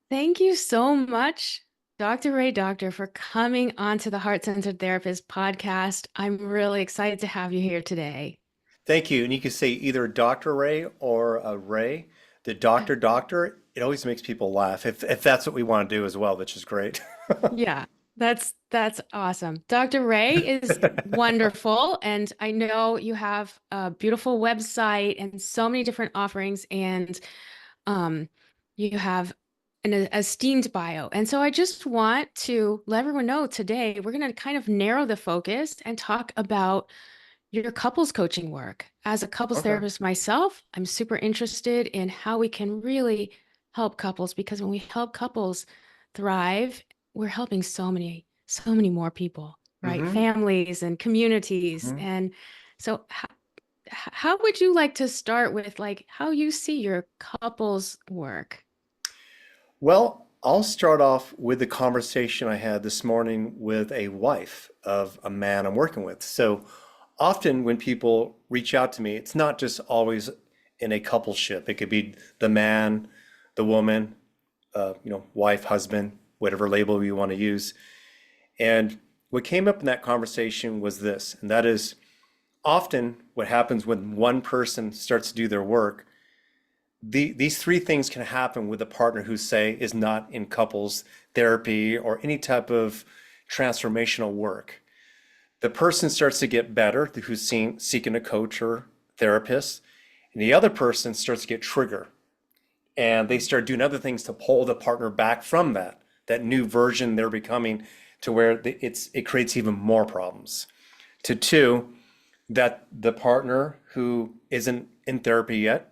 Thank you so much, Dr. Ray Doctor, for coming onto the Heart Centered Therapist podcast. I'm really excited to have you here today. Thank you. And you can say either Dr. Ray or Ray. The doctor, it always makes people laugh if that's what we want to do as well, which is great. Yeah, that's awesome. Dr. Ray is wonderful, and I know you have a beautiful website and so many different offerings, and um, you have an esteemed bio. And so I just want to let everyone know today we're going to kind of narrow the focus and talk about your couples coaching work. As a couples Okay. therapist myself, I'm super interested in how we can really help couples because when we help couples thrive, we're helping so many more people, right? hmm Families and communities. hmm And so how would you like to start with like how you see your couples work? Well, I'll start off with the conversation I had this morning with a wife of a man I'm working with. So often when people reach out to me, it's not just always in a coupleship. It could be the man, the woman, wife, husband, whatever label you want to use. And what came up in that conversation was this, and that is often what happens when one person starts to do their work. These three things can happen with a partner who, say, is not in couples therapy or any type of transformational work. The person starts to get better, who's seeking a coach or therapist, and the other person starts to get triggered and they start doing other things to pull the partner back from that new version they're becoming to where it creates even more problems. To two, that the partner who isn't in therapy yet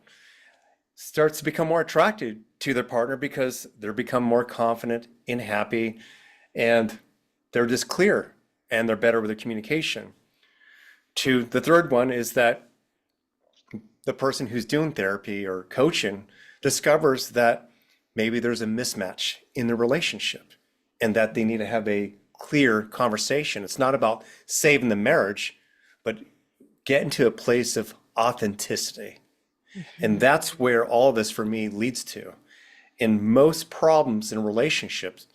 starts to become more attracted to their partner because they're become more confident and happy and they're just clear and they're better with their communication. To the third one is that the person who's doing therapy or coaching discovers that maybe there's a mismatch in the relationship and that they need to have a clear conversation. It's not about saving the marriage, but getting to a place of authenticity. And Mhm. that's where all this for me leads to. In most problems in relationships,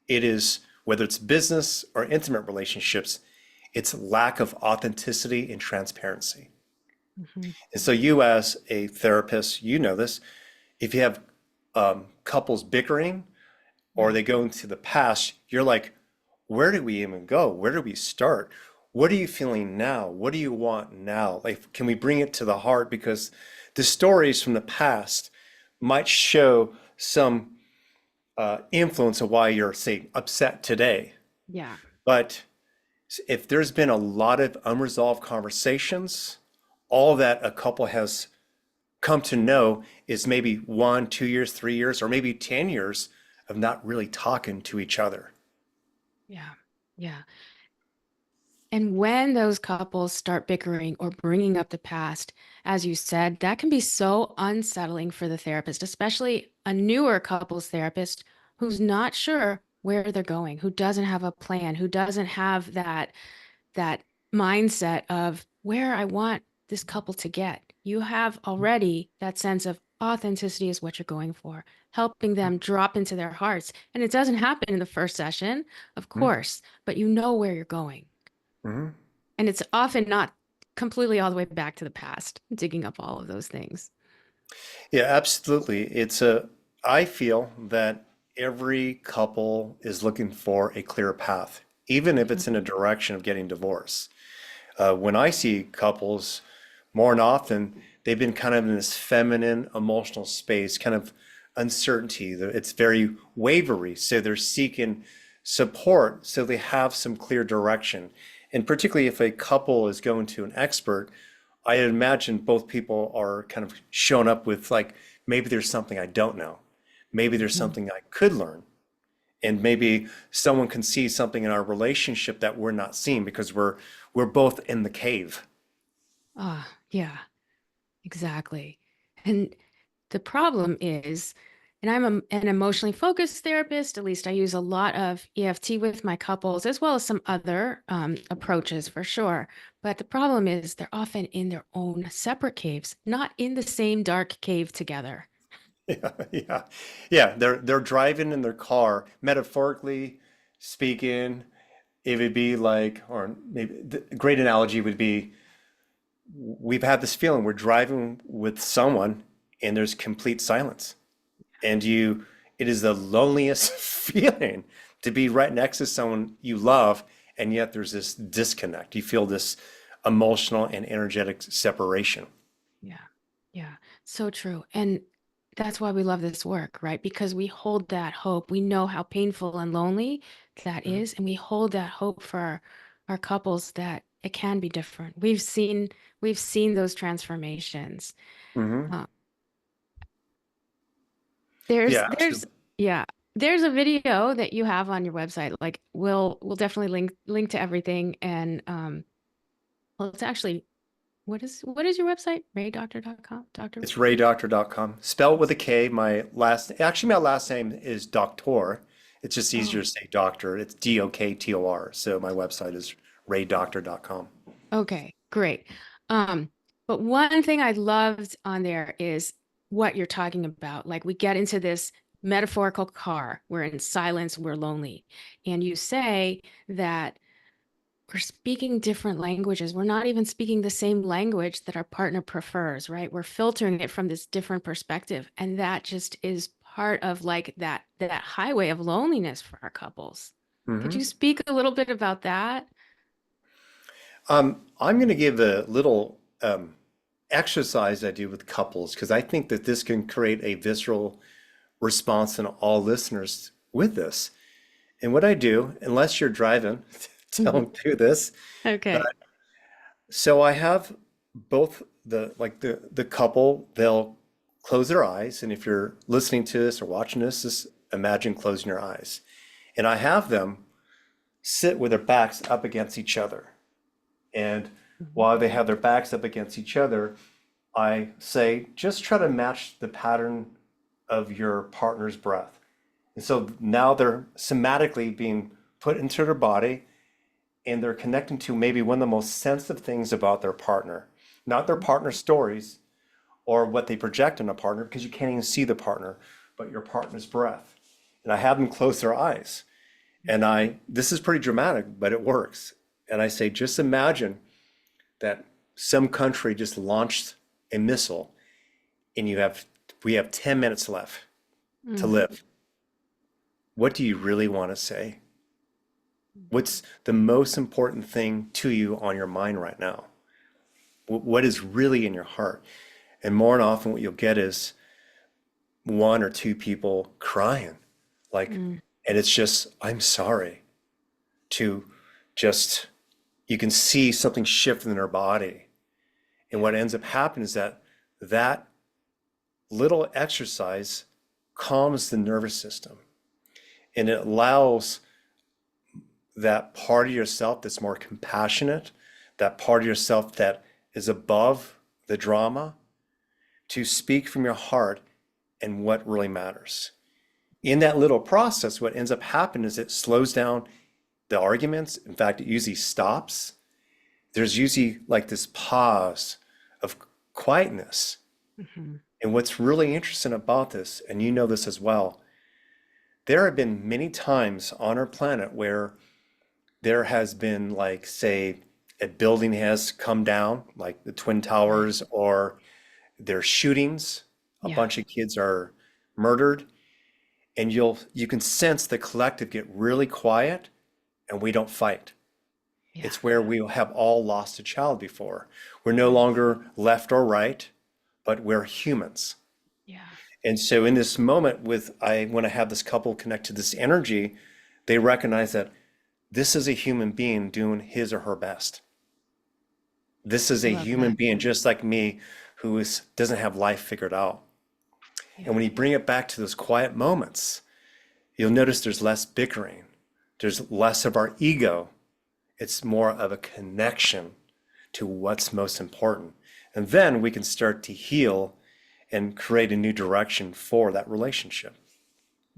it is whether it's business or intimate relationships, it's lack of authenticity and transparency. Mhm. And so you as a therapist, you know this, if you have couples bickering or Right. they go into the past, you're like, where do we even go? Where do we start? What are you feeling now? What do you want now? Like, can we bring it to the heart? Because the stories from the past might show some influence of why you're, say, upset today. Yeah. But if there's been a lot of unresolved conversations, all that a couple has come to know is maybe 1, 2 years, 3 years, or maybe 10 years of not really talking to each other. Yeah. Yeah. And when those couples start bickering or bringing up the past, as you said, that can be so unsettling for the therapist, especially a newer couples therapist who's not sure where they're going, who doesn't have a plan, who doesn't have that mindset of where I want this couple to get. You have already that sense of authenticity is what you're going for, helping them drop into their hearts. And it doesn't happen in the first session, of course, but you know where you're going. Mm-hmm. And it's often not completely all the way back to the past, digging up all of those things. Yeah, absolutely. I feel that every couple is looking for a clear path, even if it's in a Mhm. direction of getting divorced. When I see couples, more than often, they've been kind of in this feminine emotional space, kind of uncertainty. It's very wavery. So they're seeking support so they have some clear direction. And particularly if a couple is going to an expert, I imagine both people are kind of showing up with like, maybe there's something I don't know. Maybe there's Mhm. something I could learn. And maybe someone can see something in our relationship that we're not seeing because we're both in the cave. Ah, yeah, exactly. And the problem is, and an emotionally focused therapist, at least I use a lot of EFT with my couples, as well as some other approaches for sure. But the problem is they're often in their own separate caves, not in the same dark cave together. Yeah, yeah, yeah. They're driving in their car, metaphorically speaking. It would be like, or maybe the great analogy would be, we've had this feeling we're driving with someone and there's complete silence, and it is the loneliest feeling to be right next to someone you love, and yet there's this disconnect. You feel this emotional and energetic separation. Yeah. Yeah. So true. And that's why we love this work, right? Because we hold that hope. We know how painful and lonely that Mhm. is, and we hold that hope for our couples that it can be different. We've seen those transformations. Hmm. Uh, there's Yeah, there's absolutely. yeah, there's a video that you have on your website. Like we'll definitely link to everything. And well, it's actually what is your website? RayDoctor.com? Doctor? It's raydoctor.com. Spelled with a K. My last name is Doktor. It's just easier Oh. to say doctor. It's Doktor. So my website is raydoctor.com. Okay, great. Um, but one thing I loved on there is what you're talking about. Like we get into this metaphorical car, we're in silence, we're lonely. And you say that we're speaking different languages. We're not even speaking the same language that our partner prefers, right? We're filtering it from this different perspective. And that just is part of like that highway of loneliness for our couples. Could Hmm. you speak a little bit about that? I'm going to give a little exercise I do with couples because I think that this can create a visceral response in all listeners with this. And what I do, unless you're driving, Mhm. don't do this. But Okay. so I have both the couple, they'll close their eyes, and if you're listening to this or watching this, just imagine closing your eyes. And I have them sit with their backs up against each other. And Mhm. while they have their backs up against each other, I say, just try to match the pattern of your partner's breath. And so now they're somatically being put into their body, and they're connecting to maybe one of the most sensitive things about their partner, not their partner's stories or what they project on a partner, because you can't even see the partner, but your partner's breath. And I have them close their eyes. And this is pretty dramatic, but it works. And I say, just imagine that some country just launched a missile, and we have 10 minutes left to Mm. live. What do you really want to say? What's the most important thing to you on your mind right now? What is really in your heart? And more than often, what you'll get is one or two people crying, like, Mm. and it's just, I'm sorry, to just, you can see something shift in their body. And Yeah. what ends up happening is that little exercise calms the nervous system, and it allows that part of yourself that's more compassionate, that part of yourself that is above the drama, to speak from your heart and what really matters. In that little process, what ends up happening is it slows down the arguments. In fact, it usually stops. There's usually like this pause of quietness. Mhm. And what's really interesting about this, and you know this as well, there have been many times on our planet where there has been, like, say, a building has come down, like the Twin Right. Towers, or there's shootings, a Yeah. bunch of kids are murdered, and you can sense the collective get really quiet, and we don't fight. Yeah. It's where we have all lost a child before. We're no Mm. longer left or right, but we're humans. Yeah. And so in this moment when I have this couple connect to this energy, they recognize that this is a human being doing his or her best. This is I a love human that. being just like me who doesn't have life figured out. And Yeah. when you bring it back to those quiet moments, you'll notice there's less bickering. There's less of our ego. It's more of a connection to what's most important. And then we can start to heal and create a new direction for that relationship.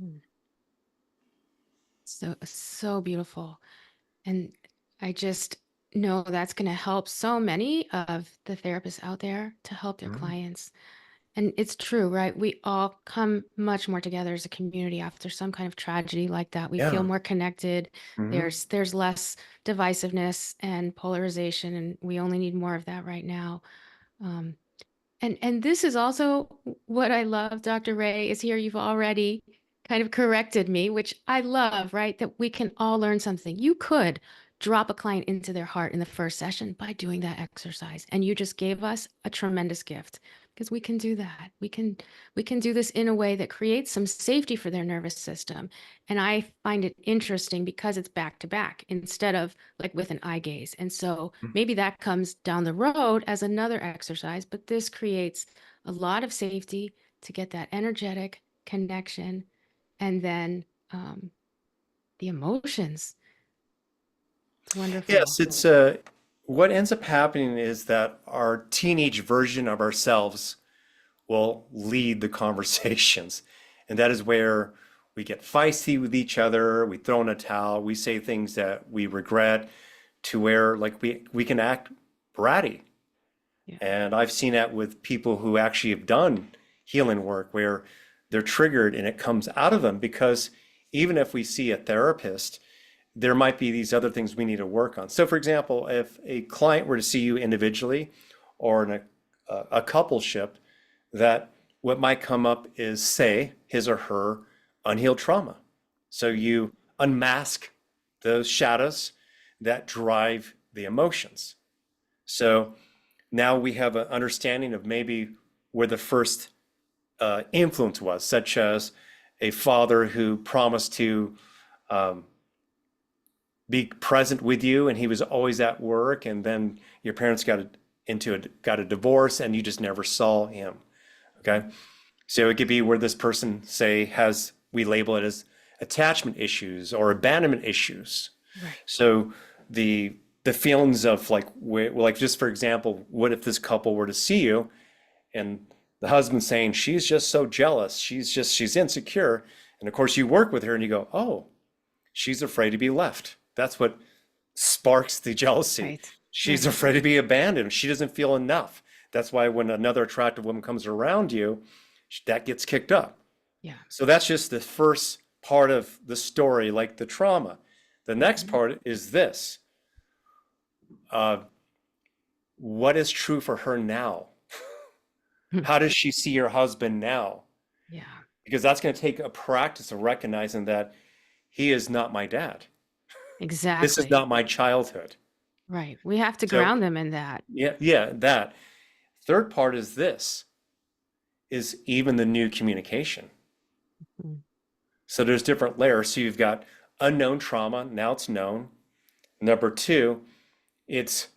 Mm. So beautiful. And I just know that's going to help so many of the therapists out there to help their Mhm. clients. And it's true, right? We all come much more together as a community after some kind of tragedy like that. We feel Yeah. more connected. Hmm. There's less divisiveness and polarization, and we only need more of that right now. Um, and this is also what I love, Dr. Ray is here. You've already kind of corrected me, which I love, right? That we can all learn something. You could drop a client into their heart in the first session by doing that exercise. And you just gave us a tremendous gift because we can do that. We can do this in a way that creates some safety for their nervous system. And I find it interesting because it's back to back instead of like with an eye gaze. And so maybe that comes down the road as another exercise, but this creates a lot of safety to get that energetic connection and then um, the emotions. It's wonderful. Yes, it's what ends up happening is that our teenage version of ourselves will lead the conversations. And that is where we get feisty with each other, we throw in a towel, we say things that we regret, to where like we can act bratty. Yeah. And I've seen that with people who actually have done healing work where they're triggered and it comes out of them because even if we see a therapist, there might be these other things we need to work on. So, for example, if a client were to see you individually or in a coupleship, that what might come up is, say, his or her unhealed trauma. So you unmask those shadows that drive the emotions. So now we have an understanding of maybe where the first influence was, such as a father who promised to um, be present with you and he was always at work, and then your parents got a divorce and you just never saw him. Okay. So it could be where this person, say, has, we label it as attachment issues or abandonment issues. Right. So the feelings of like, like just for example, what if this couple were to see you and the husband saying she's just so jealous, she's insecure, and of course you work with her and you go, oh, she's afraid to be left. That's what sparks the jealousy. Right. She's Right. afraid to be abandoned. She doesn't feel enough. That's why when another attractive woman comes around you, that gets kicked up. Yeah. So that's just the first part of the story, like the trauma. The next Mhm. part is this. Uh, what is true for her now? How does she see her husband now? Yeah. Because that's going to take a practice of recognizing that he is not my dad. This is Exactly. not my childhood. Right. We have to So ground them in that. yeah, that. Third part is this, is even the new communication. Mm. So there's different layers. So you've got unknown trauma, now it's known. Number two, it's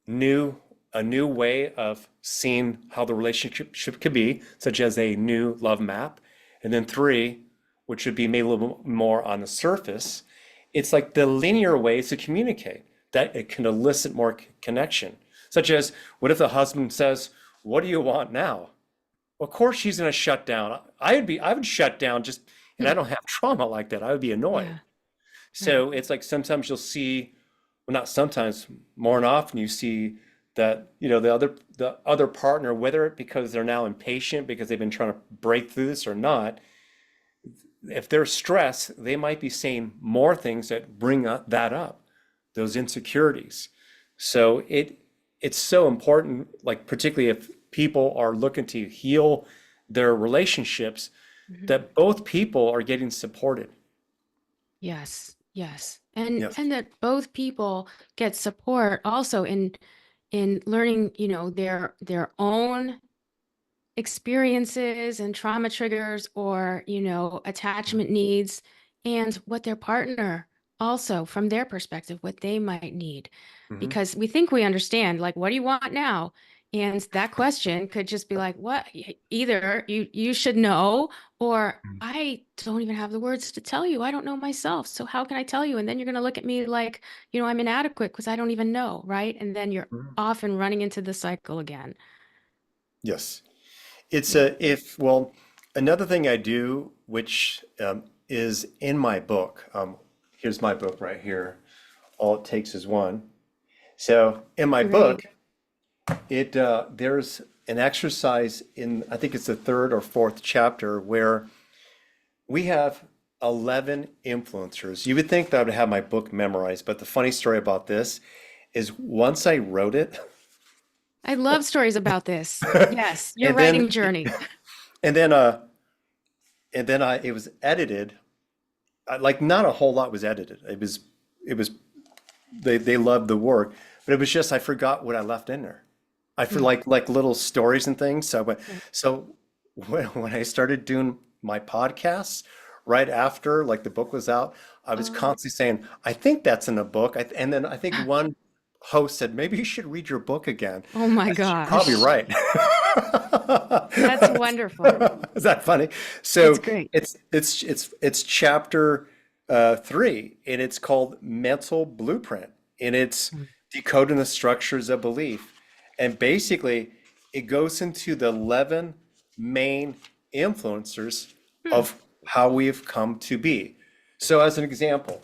new, a new way of seeing how the relationship could be, such as a new love map. And then three, which would be maybe a little bit more on the surface, it's like the linear ways to communicate that it can elicit more connection. Such as, what if the husband says, "What do you want now?" Of course she's going to shut down. I would shut down just, and I don't have trauma like that. I would be annoyed. Yeah. Right. So it's like sometimes you'll see, well, not sometimes, more than often you see that, the other partner, whether it because they're now impatient because they've been trying to break through this or not, if they're stressed, they might be saying more things that bring that up, those insecurities. So it's so important, like particularly if people are looking to heal their relationships, Mhm. that both people are getting supported. Yes. Yes. And Yes. and that both people get support also in learning, their own experiences and trauma triggers or, attachment needs and what their partner also from their perspective, what they might need. Hmm. Because we think we understand, like, what do you want now? And that question could just be like, what? Either you should know, or I don't even have the words to tell you. I don't know myself. So how can I tell you? And then you're going to look at me like, I'm inadequate because I don't even know, right? And then you're Mhm. off and running into the cycle again. Yes. It's Yeah. a, if, well, another thing I do, which is in my book. Here's my book right here. All it takes is one. So in my book, Great. there's an exercise in, I think it's the third or fourth chapter, where we have 11 influencers. You would think that I would have my book memorized, but the funny story about this is once I wrote it, I love stories about this. Yes, your and then writing journey. and then uh and then I it was edited. Like not a whole lot was edited. It was they loved the work, but it was just I forgot what I left in there. I for Mm, like little stories and things. right. So when I started doing my podcasts right after like the book was out, I was Oh, constantly saying, I think that's in a book. And then I think one host said, maybe you should read your book again. oh my I said, you're probably gosh. right. That's wonderful. Is that funny? It's So great. it's chapter three, and it's called Mental Blueprint, and it's Mm, decoding the structures of belief. And basically, it goes into the 11 main influencers hmm, of how we've come to be. So, as an example,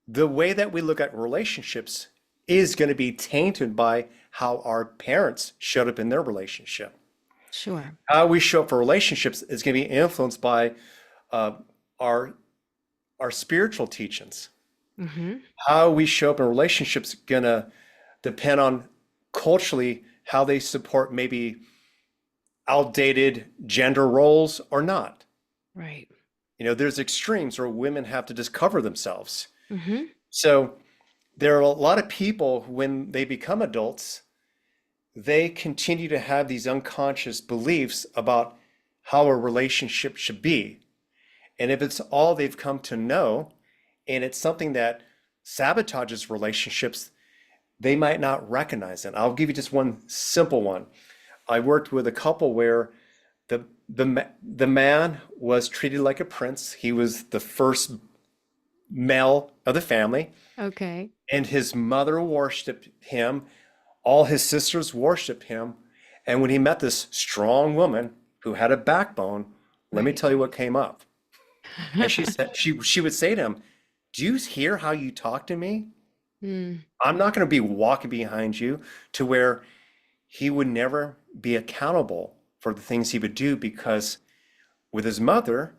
the way that we look at relationships is going to be tainted by how our parents showed up in their relationship. sure. How we show up for relationships is going to be influenced by uh, our our spiritual teachings. Hmm. How we show up in relationships is going to depend on culturally how they support maybe outdated gender roles or not. Right. There's extremes where women have to discover themselves. Hmm. So there are a lot of people when they become adults, they continue to have these unconscious beliefs about how a relationship should be. And if it's all they've come to know, and it's something that sabotages relationships, they might not recognize it. I'll give you just one simple one. I worked with a couple where the man was treated like a prince. He was the first male of the family, Okay. and his mother worshiped him. All his sisters worshiped him. And when he met this strong woman who had a backbone, let me Right. tell you what came up. And she said she would say to him, "Do you hear how you talk to me? Mm, I'm not going to be walking behind you," to where he would never be accountable for the things he would do because with his mother,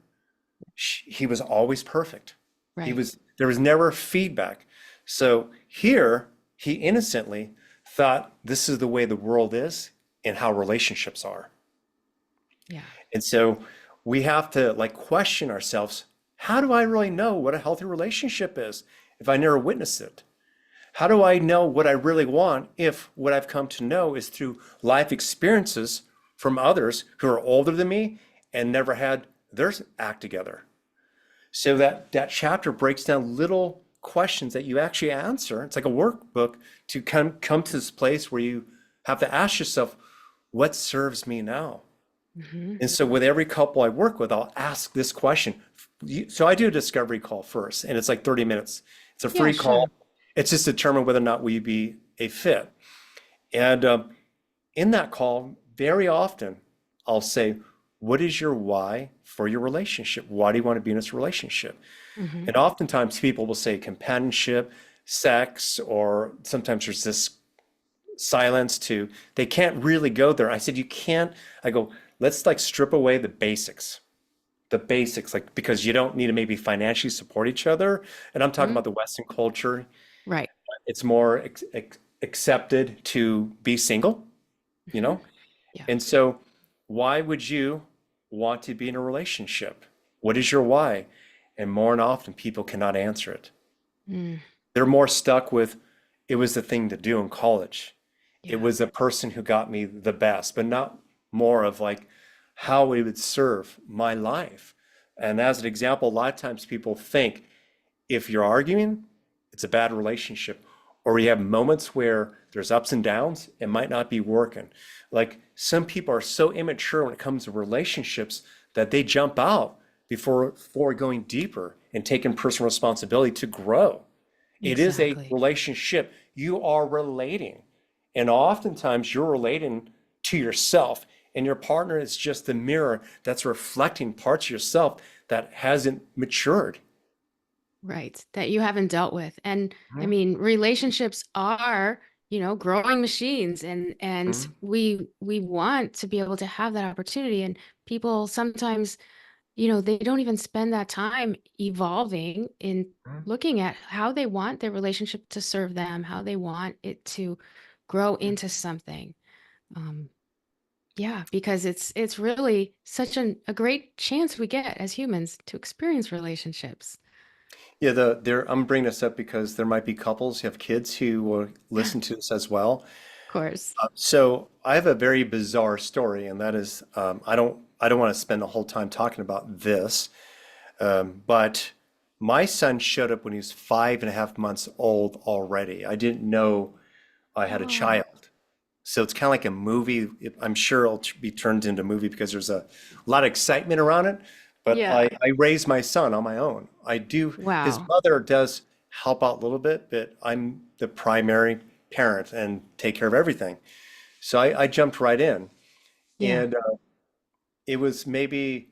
he was always perfect. right. There was never feedback. So here, he innocently thought this is the way the world is and how relationships are. Yeah. And so we have to like question ourselves, how do I really know what a healthy relationship is if I never witnessed it? How do I know what I really want if what I've come to know is through life experiences from others who are older than me and never had their act together? So that chapter breaks down little questions that you actually answer. It's like a workbook to come to this place where you have to ask yourself, what serves me now? Hmm. And so with every couple I work with, I'll ask this question. So I do a discovery call first, and it's like 30 minutes. It's a Yeah, free sure. call. It's just to determine whether or not we be a fit. And in that call, very often, I'll say, what is your why for your relationship? Why do you want to be in this relationship? Hmm. And oftentimes people will say companionship, sex, or sometimes there's this silence to, they can't really go there. I said, you can't. I go, let's like strip away the basics, like because you don't need to maybe financially support each other. And I'm talking Hmm. about the Western culture. Right. It's more accepted to be single, you Hmm. know? Yeah. And so, why would you want to be in a relationship? What is your why? And more and often, people cannot answer it. Mm, They're more stuck with, it was the thing to do in college. It yeah. was the person who got me the best, but not more of like how it would serve my life. And as an example, a lot of times people think if you're arguing, it's a bad relationship. Or you have moments where there's ups and downs, it might not be working. Like some people are so immature when it comes to relationships that they jump out before going deeper and taking personal responsibility to grow. It is a Exactly. relationship. You are relating. And oftentimes you're relating to yourself, and your partner is just the mirror that's reflecting parts of yourself that hasn't matured. Right. That you haven't dealt with. And I Mhm. mean, relationships are growing machines, and Mhm. we want to be able to have that opportunity. And people sometimes, they don't even spend that time evolving in Mhm. looking at how they want their relationship to serve them, how they want it to grow into something. Um, yeah, because it's really such a great chance we get as humans to experience relationships. Yeah, I'm bringing this up because there might be couples who have kids who will Yeah, listen to this as well. of course. So I have a very bizarre story, and that is, I don't want to spend the whole time talking about this, but my son showed up when he was 5.5 months old already. I didn't know I had a Oh, child. So it's kind of like a movie. I'm sure it'll be turned into a movie because there's a lot of excitement around it. But yeah. I raised my son on my own. I do, his Wow. mother does help out a little bit, but I'm the primary parent and take care of everything. So I jumped right in. Yeah. And it was maybe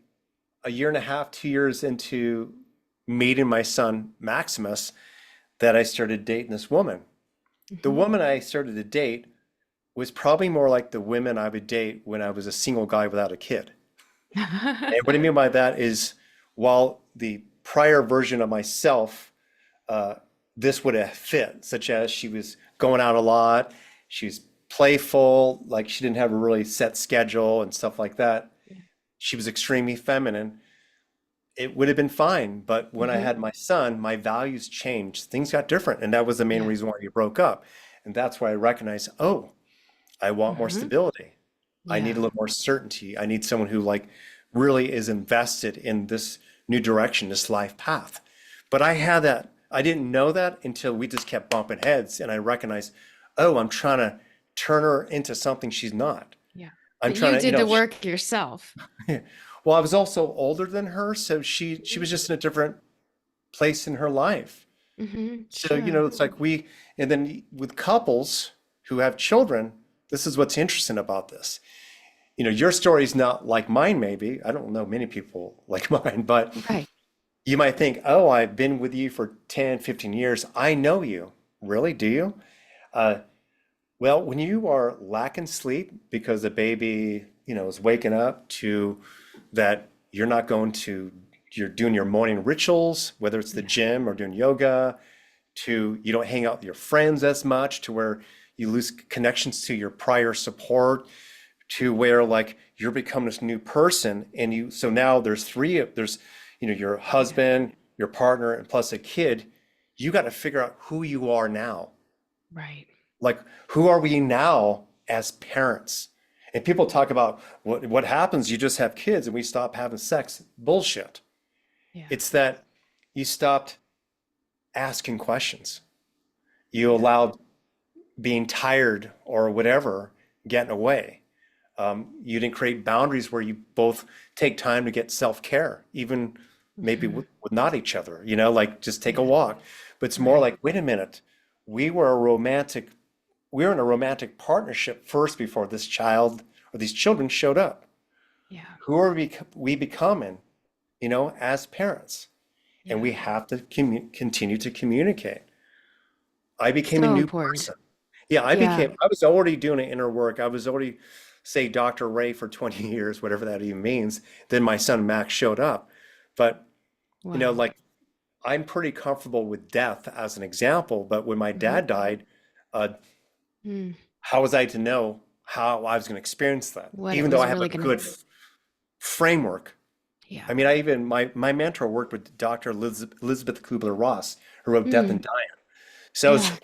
a year and a half, 2 years into meeting my son, Maximus, that I started dating this woman. The Hmm. woman I started to date was probably more like the women I would date when I was a single guy without a kid. And what I mean by that is, while the prior version of myself, uh, this would have fit, such as she was going out a lot, she was playful, like she didn't have a really set schedule and stuff like that. Yeah. She was extremely feminine. It would have been fine, but when I Hmm. had my son, my values changed. Things got different, and that was the main Yeah. reason why we broke up. And that's why I recognized, oh, I want more Hmm. stability. I need a Yeah. little more certainty. I need someone who like really is invested in this new direction, this life path. But I had that, I didn't know that until we just kept bumping heads and I recognized, oh, I'm trying to turn her into something she's not. Yeah. I'm But you trying to, did the work yourself. well, I was also older than her, so she Mhm. was just in a different place in her life. Hmm. So, Sure. it's like and then with couples who have children, this is what's interesting about this. Your story's not like mine, maybe. I don't know many people like mine, but Right. you might think, oh, I've been with you for 10, 15 years. I know you. Really? Do you? Uh, well, when you are lacking sleep because the baby, is waking up to that you're doing your morning rituals, whether it's the Yeah. gym or doing yoga, to you don't hang out with your friends as much, to where you lose connections to your prior support, to where like you're becoming this new person and so now there's your Yeah. husband, your partner, and plus a kid. You got to figure out who you are now. Right. Like, who are we now as parents? And people talk about what happens, you just have kids and we stop having sex. Bullshit. Yeah. It's that you stopped asking questions. You Yeah. allowed being tired or whatever getting away. You didn't create boundaries where you both take time to get self-care, even maybe Hmm. with not each other, like just take a Yeah. walk. But it's more Right. like, wait a minute, we were a romantic, we were in a romantic partnership first before this child or these children showed up. Yeah. Who are we becoming, as parents? And Yeah. we have to continue to communicate. I became a So new important. person. Yeah, Yeah. I was already doing an inner work. I was already, say, Dr. Ray for 20 years, whatever that even means. Then my son Max showed up. But, Wow. like I'm pretty comfortable with death as an example. But when my Hmm. dad died, uh, Mm. how was I to know how I was going to experience that? What it Even though was I have a really gonna. good framework. Yeah. I mean, I even, my mentor worked with Dr. Elizabeth Kubler-Ross, who wrote Death and Mm. Dying. So Yeah.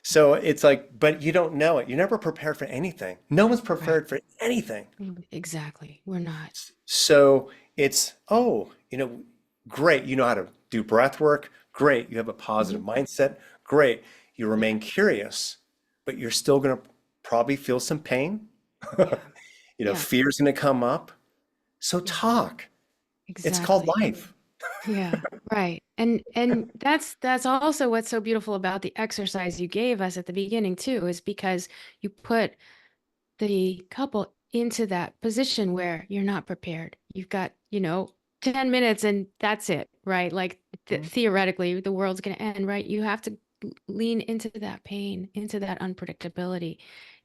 So it's like, but you don't know it. You're never prepared for anything. No one's Right. prepared for anything. Exactly. We're not. So it's, oh, great. You know how to do breath work. Great. You have a positive Hmm. mindset. Great. You Yeah. remain curious, but you're still going to probably feel some pain. Yeah. Yeah. Fear's going to come up. So Yeah. talk. It's called Exactly. life. Yeah, right. And that's also what's so beautiful about the exercise you gave us at the beginning too, is because you put the couple into that position where you're not prepared. You've got, 10 minutes and that's it, right? Like Mhm. theoretically, the world's going to end, right? You have to lean into that pain, into that unpredictability.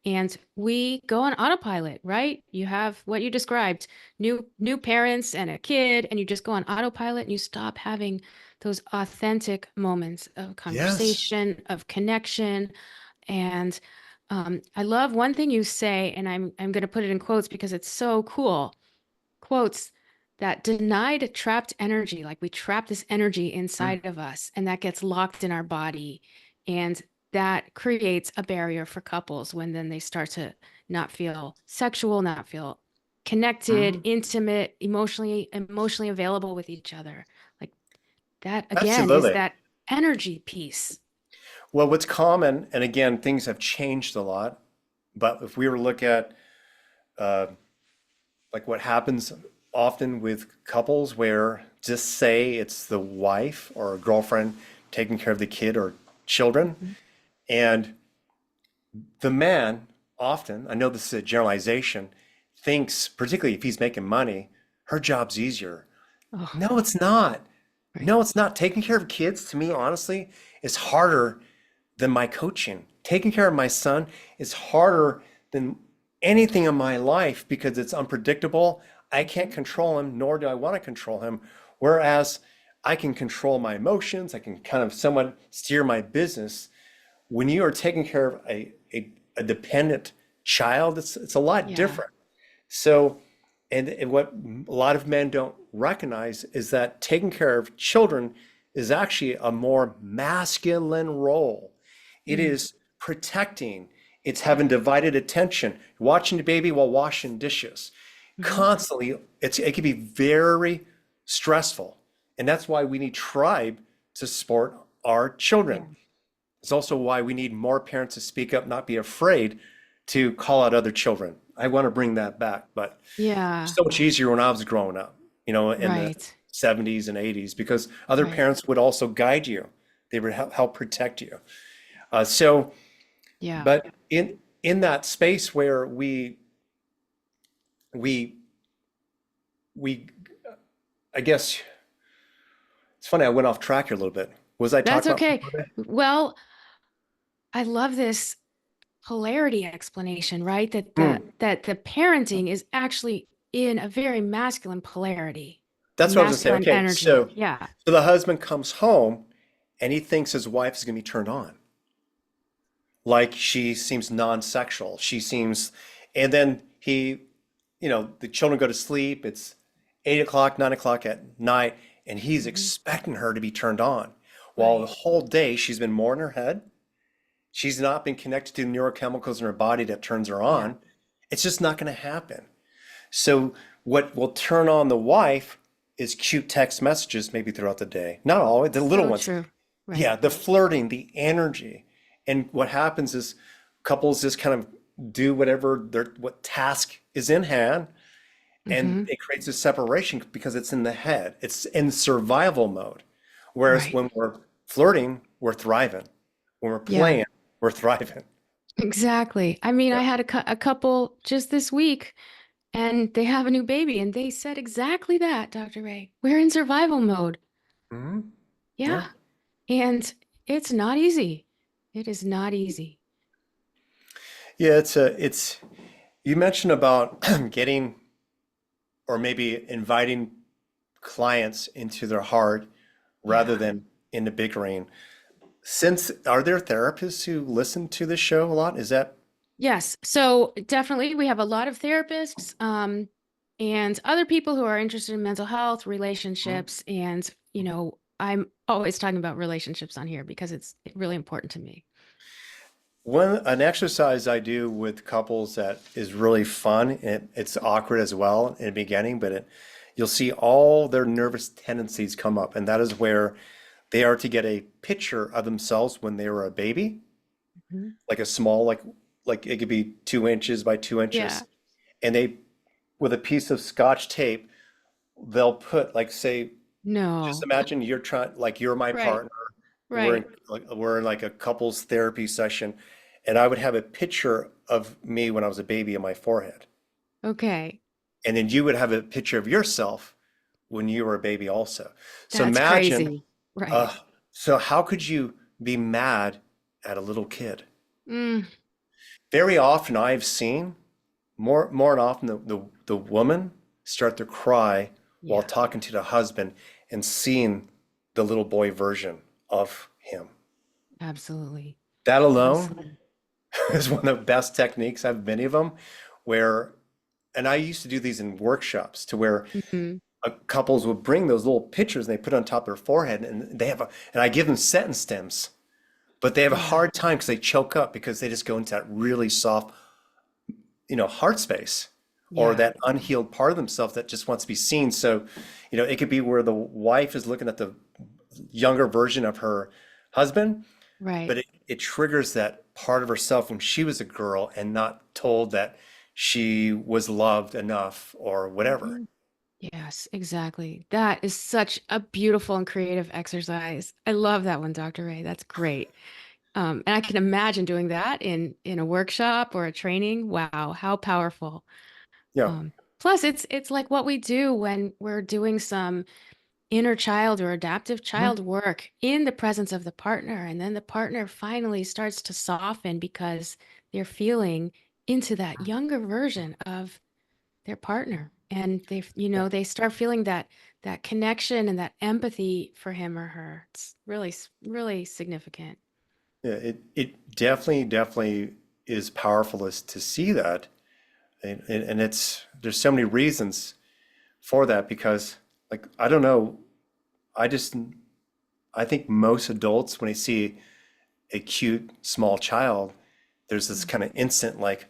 And we go on autopilot, right? You have what you described, new parents and a kid, and you just go on autopilot and you stop having those authentic moments of Yes. conversation, of connection. And I love one thing you say, and I'm going to put it in quotes because it's so cool. Quotes that denied trapped energy, like we trap this energy Mm. inside of us, and that gets locked in our body. And that creates a barrier for couples when then they start to not feel sexual, not feel connected, Mm. intimate, emotionally available with each other. Like that again is Absolutely. that energy piece. Well, what's common, and again, things have changed a lot, but if we were to look at uh, like what happens often with couples where just say it's the wife or a girlfriend taking care of the kid or children, Mhm. and the man often, I know this is a generalization, thinks, particularly if he's making money, her job's easier. Oh, No, it's not. right. No, it's not. Taking care of kids, to me, honestly, is harder than my coaching. Taking care of my son is harder than anything in my life because it's unpredictable. I can't Mhm. control him, nor do I want to control him. Whereas I can control my emotions, I can kind of somewhat steer my business. When you are taking care of a dependent child, it's a lot Yeah. different. So, and what a lot of men don't recognize is that taking care of children is actually a more masculine role. It Mm. is protecting, it's having Yeah. divided attention, watching the baby while washing dishes. Hmm. Constantly, it can be very stressful. And that's why we need tribe to support our Yeah. children. It's also why we need more parents to speak up, not be afraid to call out other children. I want to bring that back, but Yeah. so much easier when I was growing up, in the Right. 70s and 80s, because other Right. parents would also guide you. They would help protect you. So, Yeah. but in that space where we we I guess it's funny, I went off track here a little bit. Was I That's talking about okay. Well, I love this polarity explanation, right? That Hmm. the parenting is actually in a very masculine polarity, That's what I was gonna say. masculine Okay, energy. so Yeah. so the husband comes home and he thinks his wife is gonna be turned on. Like she seems non-sexual. She seems, and then the children go to sleep. It's 8 o'clock, 9 o'clock at night, and he's Hmm. expecting her to be turned on. While the Right. whole day she's been more in her head. She's not been connected to the neurochemicals in her body that turns her Yeah. on. It's just not going to happen. So what will turn on the wife is cute text messages maybe throughout the day. Not always, the little So ones. true. Right. Yeah, the flirting, the energy. And what happens is couples just kind of do what task is in hand, and Hmm. it creates a separation because it's in the head. It's in survival mode. Whereas Right. when we're flirting, we're thriving. When we're Yeah. playing, we're thriving. Exactly. I mean, Yeah. I had a couple just this week, and they have a new baby, and they said exactly that, Dr. Ray. We're in survival mode. Hmm. Yeah. Yeah. And it's not easy. It is not easy. Yeah, it's you mentioned about getting or maybe inviting clients into their heart rather Yeah. than into bickering. Since are there therapists who listen to this show a lot? Is that Yes. So definitely we have a lot of therapists, and other people who are interested in mental health, relationships, and I'm always talking about relationships on here because it's really important to me. an exercise I do with couples that is really fun, and it's awkward as well in the beginning, but you'll see all their nervous tendencies come up, and that is where they are to get a picture of themselves when they were a baby, Mhm. like a small, like it could be 2 inches by two Yeah. inches, and they with a piece of scotch tape, they'll put like say, just No. imagine you're trying like you're my Right. partner. Right. We're in like a couples therapy session, and I would have a picture of me when I was a baby on my forehead, Okay. and then you would have a picture of yourself when you were a baby also. So That's imagine, crazy. Right. uh, so how could you be mad at a little kid. Mm, Very often I've seen more and often the woman start to cry while yeah, talking to the husband and seeing the little boy version of him. absolutely. That alone Absolutely. is one of the best techniques. I have many of them where, and I used to do these in workshops to where Hmm. couples would bring those little pictures and they put it on top of their forehead and and I give them sentence stems, but they have a Yeah. hard time because they choke up because they just go into that really soft, heart space or Yeah. that unhealed part of themselves that just wants to be seen. So, it could be where the wife is looking at the younger version of her husband, Right. but it triggers that part of herself when she was a girl and not told that she was loved enough or whatever. Mhm. Yes, exactly. That is such a beautiful and creative exercise. I love that one, Dr. Ray. That's great. And I can imagine doing that in a workshop or a training. Wow, how powerful. Yeah. Plus, it's like what we do when we're doing some inner child or adaptive Mhm. child work in the presence of the partner, and then the partner finally starts to soften because they're feeling into that younger version of their partner, and Yeah. they start feeling that connection and that empathy for him or her. It's really significant. Yeah, it definitely is powerful to see that. And there's so many reasons for that because like I don't know, I just I think most adults when they see a cute small child, there's this kind of instant like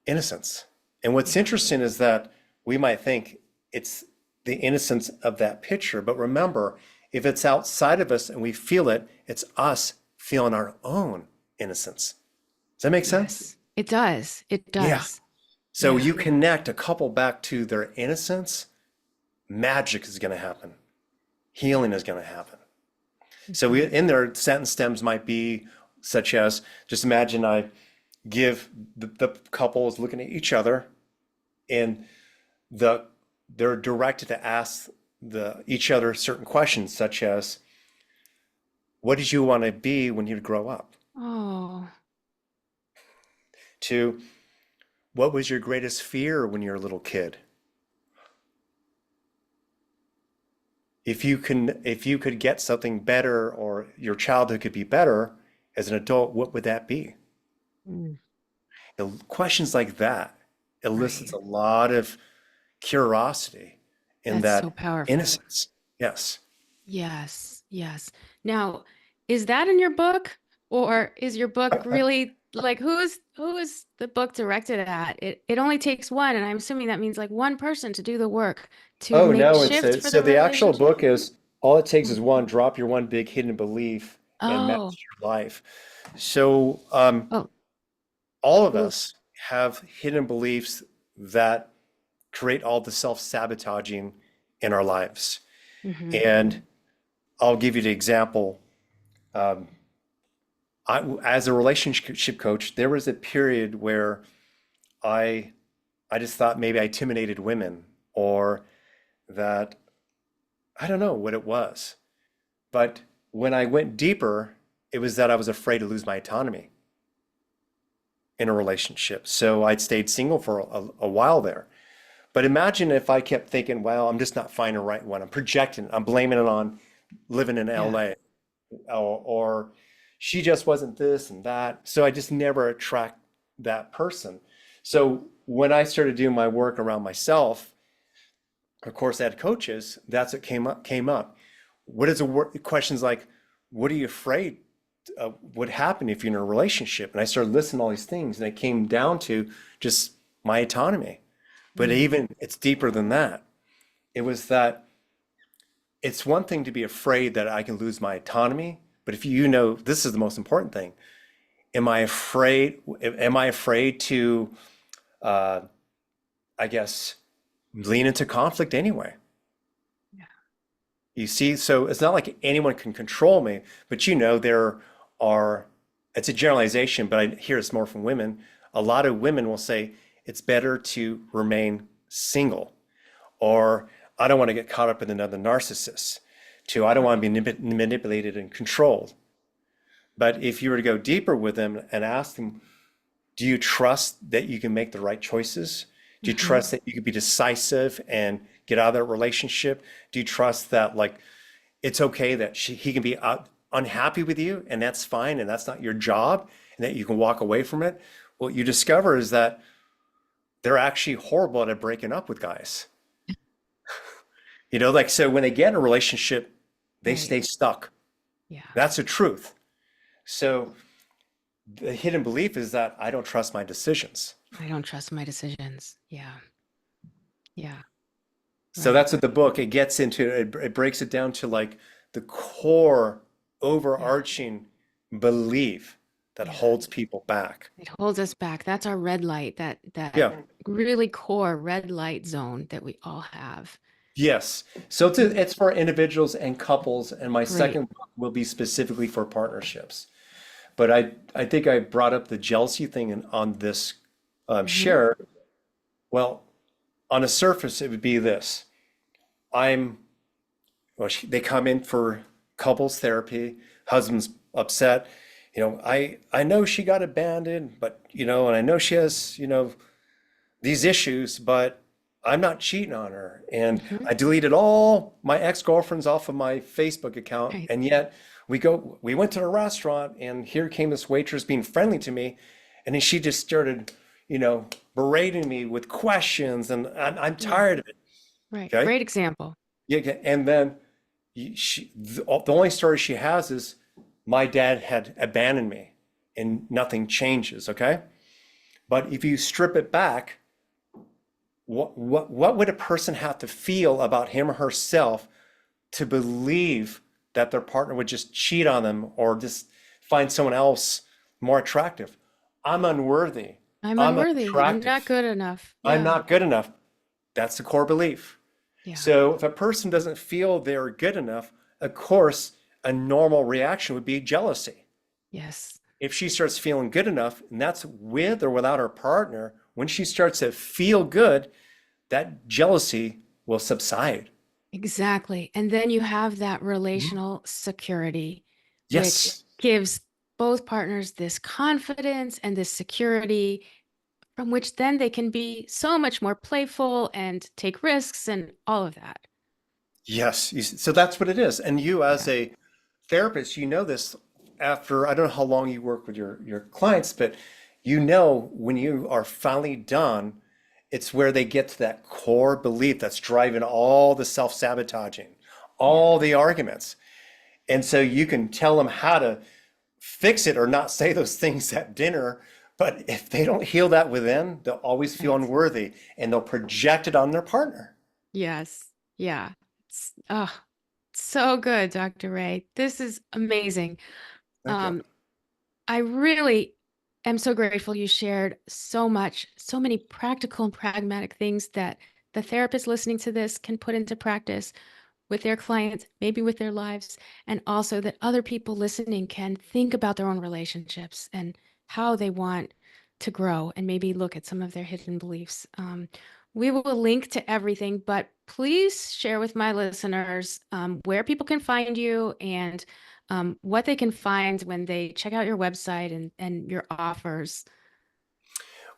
innocence. And what's Yeah. interesting is that we might think it's the innocence of that picture, but remember, if it's outside of us and we feel it, it's us feeling our own innocence. Does that make sense? Yes, it does. It Yeah. does. So Yeah. you connect a couple back to their innocence, magic is going to happen. Healing is going to happen. So Mhm. in their sentence stems might be such as just imagine I give the couple is looking at each other and the they're directed to ask each other certain questions such as what did you want to be when you grow up? Oh, To what was your greatest fear when you were a little kid? If you could get something better or your childhood could be better as an adult, what would that be? mm, Questions like that elicits right. a lot of curiosity in That's so that powerful. innocence. Yes. Yes, yes. Now, is that in your book, or is your book really like who is the book directed at? It only takes one, and I'm assuming that means like one person to do the work to Oh make no, it's shifts for so the the actual relationship. book is all it takes is Hmm. one, drop your one big hidden belief and match Oh, your life. So oh, all of ooh. us have hidden beliefs that create all the self-sabotaging in our lives. Hmm. And I'll give you the example. Um, as a relationship coach, there was a period where I I just thought maybe I intimidated women or that I don't know what it was. But when I went deeper, it was that I was afraid to lose my autonomy in a relationship. So I'd stayed single for a while there. But imagine if I kept thinking, well, I'm just not finding the right one. I'm projecting, I'm blaming it on living in Yeah. LA or she just wasn't this and that. So I just never attract that person. So when I started doing my work around myself, of course, I had coaches. That's what came up. What is a word? Questions like, what are you afraid would happen if you're in a relationship? And I started listening to all these things, and it came down to just my autonomy. But Mm. even it's deeper than that. It was that it's one thing to be afraid that I can lose my autonomy, but if this is the most important thing. Am I afraid? Am I afraid to, uh, I guess, lean into conflict anyway? Yeah. You see, so it's not like anyone can control me, but there are, it's a generalization, but I hear it's more from women. A lot of women will say it's better to remain single, or I don't want to get caught up in another narcissist, to I don't want to be manipulated and controlled. But if you were to go deeper with them and ask them, do you trust that you can make the right choices? Do you Hmm. trust that you can be decisive and get out of that relationship? Do you trust that like it's okay that he can be unhappy with you and that's fine and that's not your job and that you can walk away from it? What you discover is that they're actually horrible at breaking up with guys. Like so when they get in a relationship, they Right. stay stuck. Yeah. That's the truth. So the hidden belief is that I don't trust my decisions. I don't trust my decisions. Yeah. Yeah. So Right. that's what the book it gets into. It breaks it down to like the core Yeah. overarching belief that Yeah. holds people back. It holds us back. That's our red light, that Yeah. really core red light zone that we all have. Yes. So it's for individuals and couples, and my Great. second book will be specifically for partnerships. But I think I brought up the jealousy thing on this Hmm. share. Well, on the surface, it would be this. I'm well, they come in for couples therapy. Husband's upset. I know she got abandoned, but and I know she has these issues, but I'm not cheating on her. And Hmm. I deleted all my ex-girlfriends off of my Facebook account, Right. and yet we went to a restaurant, and here came this waitress being friendly to me, and then she just started, berating me with questions, and I'm Yeah. tired of it. Right. Okay. Great example. Yeah, okay. And then the only story she has is my dad had abandoned me and nothing changes, okay? But if you strip it back, what would a person have to feel about him or herself to believe that their partner would just cheat on them or just find someone else more attractive? I'm unworthy. I'm I'm unworthy. I'm not unattractive. good enough. I'm Yeah. not good enough. That's the core belief. Yeah. So if a person doesn't feel they're good enough, of course, a normal reaction would be jealousy. Yes. If she starts feeling good enough, and that's with or without her partner, when she starts to feel good, that jealousy will subside. Exactly. And then you have that Mhm. relational security, which Yes. gives both partners this confidence and this security from which then they can be so much more playful and take risks and all of that. Yes. So that's what it is. And you, as Yeah. a therapist, you know this after, I don't know how long you work with your clients, but when you are finally done, it's where they get to that core belief that's driving all the self-sabotaging, Yeah. all the arguments. And so you can tell them how to fix it or not say those things at dinner. But if they don't heal that within, they'll always feel Right. unworthy and they'll project it on their partner. Yes. Yeah. It's so good, Dr. Ray. This is amazing. Thank you. Um, I really am so grateful you shared so much, so many practical and pragmatic things that the therapist listening to this can put into practice with their clients, maybe with their lives, and also that other people listening can think about their own relationships and how they want to grow and maybe look at some of their hidden beliefs. We will link to everything, but please share with my listeners where people can find you and what they can find when they check out your website and your offers.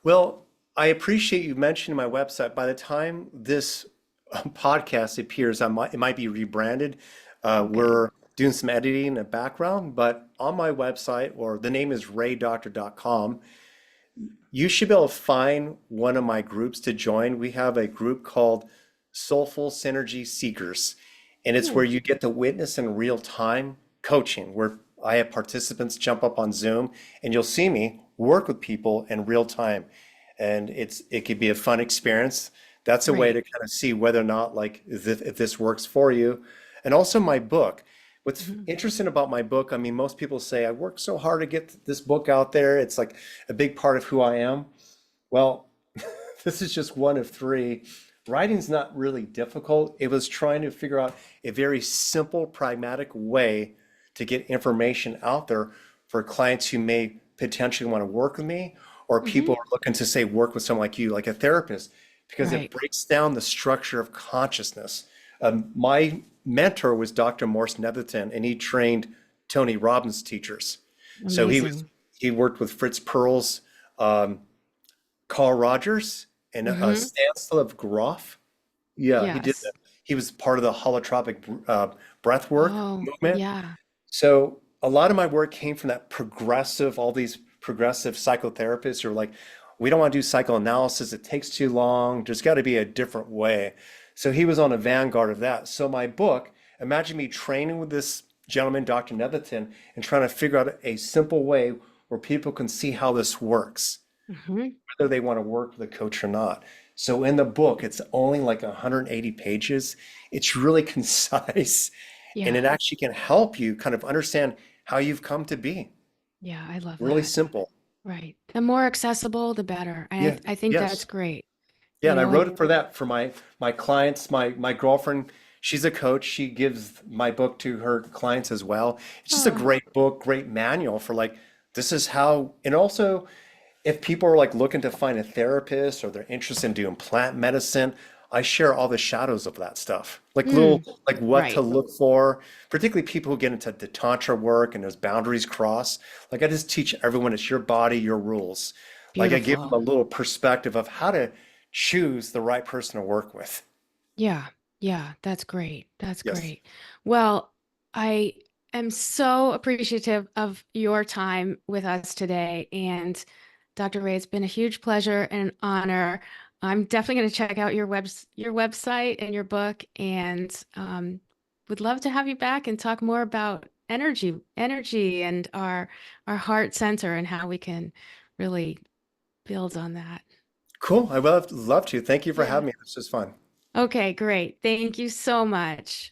Well, I appreciate you mentioning my website. By the time this podcast appears, it might be rebranded. Okay. We're doing some editing in the background, but on my website, or the name is raydoctor.com, you should be able to find one of my groups to join. We have a group called Soulful Synergy Seekers, and it's where Ooh, you get to witness in real time coaching, where I have participants jump up on Zoom and you'll see me work with people in real time. And it could be a fun experience. That's a way to great. kind of see whether or not like if this works for you. And also my book. What's Mhm. interesting about my book, I mean, most people say I worked so hard to get this book out there. It's like a big part of who I am. Well, this is just one of three. Writing's not really difficult. It was trying to figure out a very simple, pragmatic way to get information out there for clients who may potentially want to work with me or Mhm. people are looking to say work with someone like you, like a therapist, because it Right. breaks down the structure of consciousness. My mentor was Dr. Morse Netherton, and he trained Tony Robbins teachers. So Amazing. he worked with Fritz Perls, um, Carl Rogers, and Hmm. Stanislav Grof. Yeah, he did Yes. that. He was part of the holotropic breath work Oh, movement. yeah. So a lot of my work came from that progressive, all these progressive psychotherapists who are like, we don't want to do psychoanalysis, it takes too long, there's got to be a different way. So he was on the vanguard of that. So my book, imagine me training with this gentleman, Dr. Netherton, and trying to figure out a simple way where people can see how this works, Hmm. whether they want to work with a coach or not. So in the book, it's only like 180 pages. It's really concise and Yeah. it actually can help you kind of understand how you've come to be. Yeah. I love Really that. simple. Right. The more accessible, the better. And Yeah. I think that's Yes. great. Yeah, You and I know, wrote it for that for my clients. My girlfriend, she's a coach. She gives my book to her clients as well. It's just a oh, great book, great manual for like this is how, and also if people are like looking to find a therapist or they're interested in doing plant medicine, I share all the shadows of that stuff. Like mm, little like what to right. look for, particularly people who get into the tantra work and those boundaries cross. Like I just teach everyone it's your body, your rules. Like I give them Beautiful. a little perspective of how to choose the right person to work with. Yeah, yeah, that's great. That's Yes. great. Well, I am so appreciative of your time with us today. And Dr. Ray, it's been a huge pleasure and an honor. I'm definitely going to check out your website and your book, and would love to have you back and talk more about energy, and our heart center and how we can really build on that. Cool. I would love to. Thank you for Yeah. having me. This was fun. Okay, great. Thank you so much.